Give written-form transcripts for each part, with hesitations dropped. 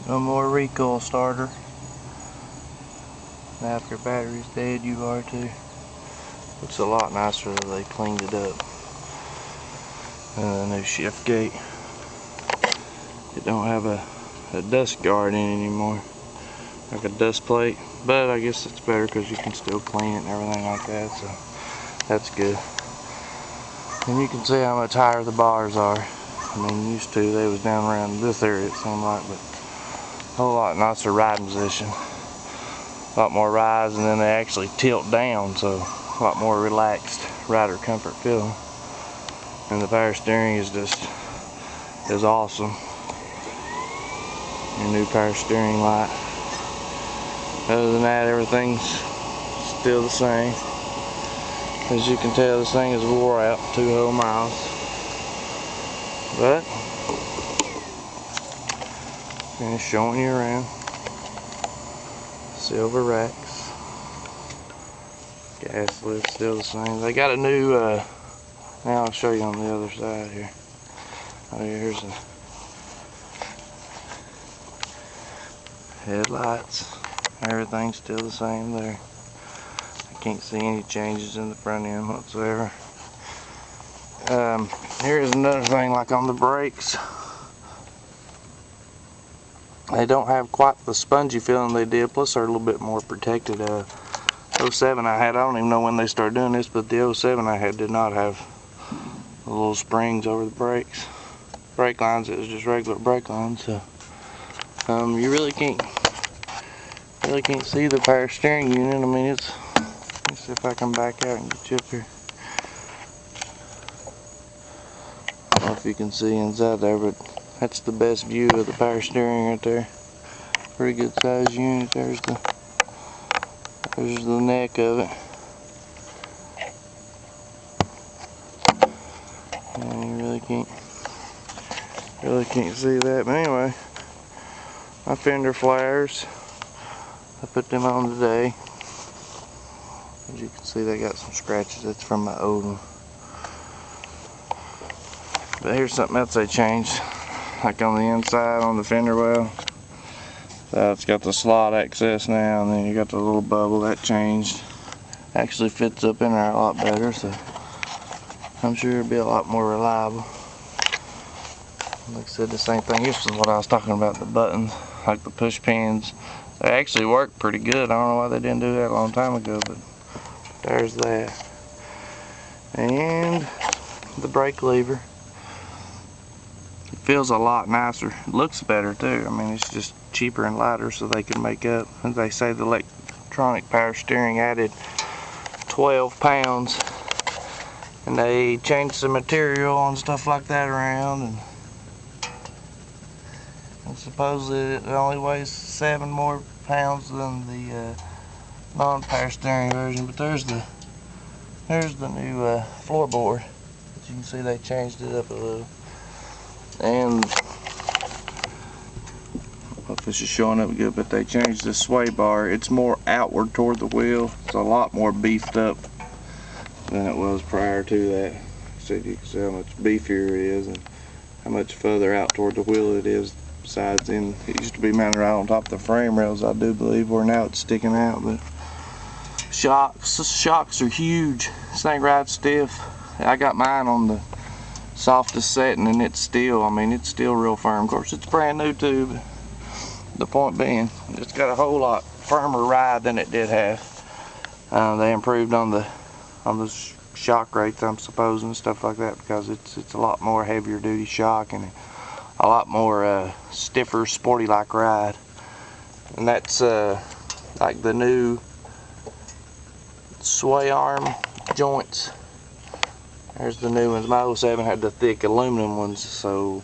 No more recoil starter. Now if your battery's dead, you are too. Looks a lot nicer that they cleaned it up. And the new shift gate. It don't have a dust guard in it anymore, like a dust plate. But I guess it's better because you can still clean it and everything like that. So that's good. And you can see how much higher the bars are. I mean, used to they was down around this area, it seemed like, but a whole lot nicer riding position. A lot more rise, and then they actually tilt down, so a lot more relaxed rider comfort feeling. And the power steering is awesome. Your new power steering light. Other than that, everything's still the same. As you can tell, this thing is wore out 2 whole miles. But just showing you around. Silver racks. Gas lift still the same. They got a new now I'll show you on the other side here. Oh, here's the headlights. Everything's still the same there. I can't see any changes in the front end whatsoever. Here's another thing, like on the brakes. They don't have quite the spongy feeling they did, plus they're a little bit more protected. 07 I had, I don't even know when they started doing this, but the 07 I had did not have the little springs over the brakes. Brake lines, it was just regular brake lines. So you really can't see the power steering unit. I mean, it's, let's see if I can back out and get you up here. I don't know if you can see inside there, but that's the best view of the power steering right there. Pretty good size unit. There's the neck of it. And you really can't see that. But anyway, my Fender Flares, I put them on today. As you can see, they got some scratches. That's from my old one. But here's something else they changed. Like on the inside on the fender well, it's got the slot access now, and then you got the little bubble that changed. Actually fits up in there a lot better, so I'm sure it'll be a lot more reliable. Like I said, the same thing. This is what I was talking about, the buttons, like the push pins. They actually work pretty good. I don't know why they didn't do that a long time ago, but there's that. And the brake lever. It feels a lot nicer. It looks better too. I mean, it's just cheaper and lighter, so they can make up. As they say, the electronic power steering added 12 pounds, and they changed the material and stuff like that around, and supposedly it only weighs 7 more pounds than the non-power steering version. But there's the new floorboard. As you can see, they changed it up a little. And I don't know if this is showing up good, but they changed the sway bar. It's more outward toward the wheel. It's a lot more beefed up than it was prior to that. So you can see how much beefier it is and how much further out toward the wheel it is. Besides, it used to be mounted right on top of the frame rails, I do believe, where now it's sticking out. But shocks are huge. This thing rides stiff. I got mine on the softest setting, and it's still real firm. Of course, it's brand new too, but the point being, it's got a whole lot firmer ride than it did have. They improved on the shock rates, I'm supposing, stuff like that, because it's a lot more heavier duty shock and a lot more stiffer, sporty like ride. And that's like the new sway arm joints. There's the new ones. My 07 had the thick aluminum ones, so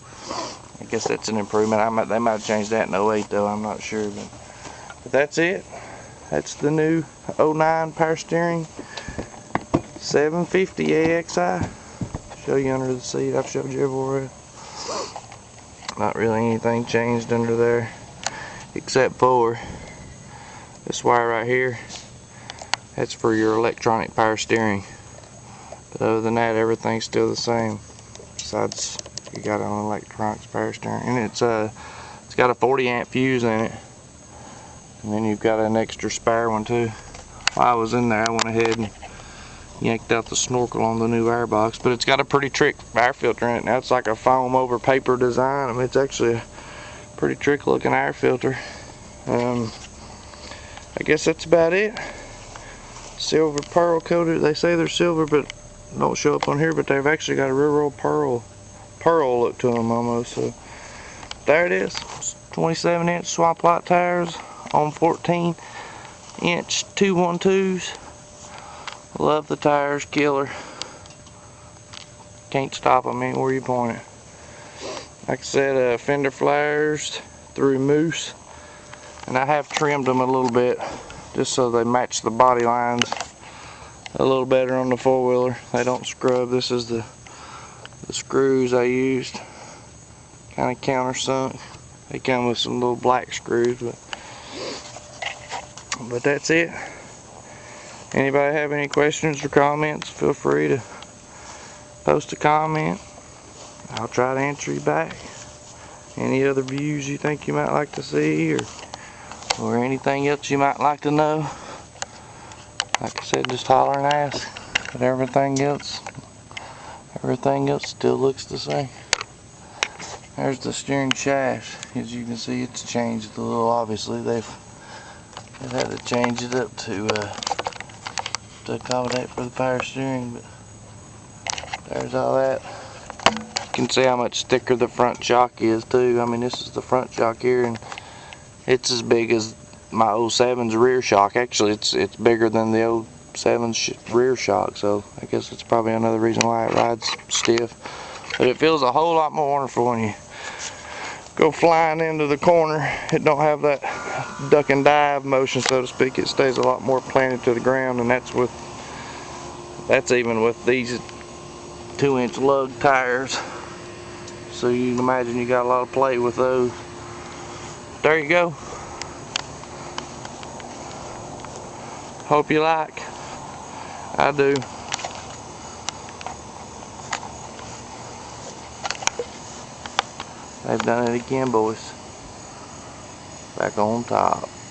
I guess that's an improvement. They might have changed that in 08 though, I'm not sure. But that's it. That's the new 09 power steering 750 AXI. Show you under the seat. I've showed you everywhere. Not really anything changed under there, except for this wire right here. That's for your electronic power steering. But other than that, everything's still the same. Besides, you got it on electronics power steering, and it's It's got a 40 amp fuse in it. And then you've got an extra spare one too. While I was in there, I went ahead and yanked out the snorkel on the new air box. But it's got a pretty trick air filter in it. Now it's like a foam over paper design. I mean, it's actually a pretty trick looking air filter. I guess that's about it. Silver pearl coated. They say they're silver, but don't show up on here. But they've actually got a real pearl look to them almost. So there it is. 27-inch swamplit tires on 14-inch 212s. Love the tires, killer. Can't stop them anywhere you point it. Like I said, Fender Flares through Moose. And I have trimmed them a little bit just so they match the body lines a little better on the four-wheeler. They don't scrub. This is the screws I used. Kind of countersunk. They come with some little black screws, but that's it. Anybody have any questions or comments, feel free to post a comment. I'll try to answer you back. Any other views you think you might like to see, or anything else you might like to know, like I said, just holler and ask. But everything else still looks the same. There's the steering shaft. As you can see, it's changed a little. Obviously, they've had to change it up to accommodate for the power steering. But there's all that. You can see how much thicker the front shock is too. I mean, this is the front shock here, and it's as big as my 07's rear shock. Actually, it's bigger than the 07's rear shock. So I guess it's probably another reason why it rides stiff. But it feels a whole lot more wonderful when you go flying into the corner. It don't have that duck and dive motion, so to speak. It stays a lot more planted to the ground, and that's even with these 2-inch lug tires. So you can imagine you got a lot of play with those. There you go. Hope you like. I do. They've done it again, boys. Back on top.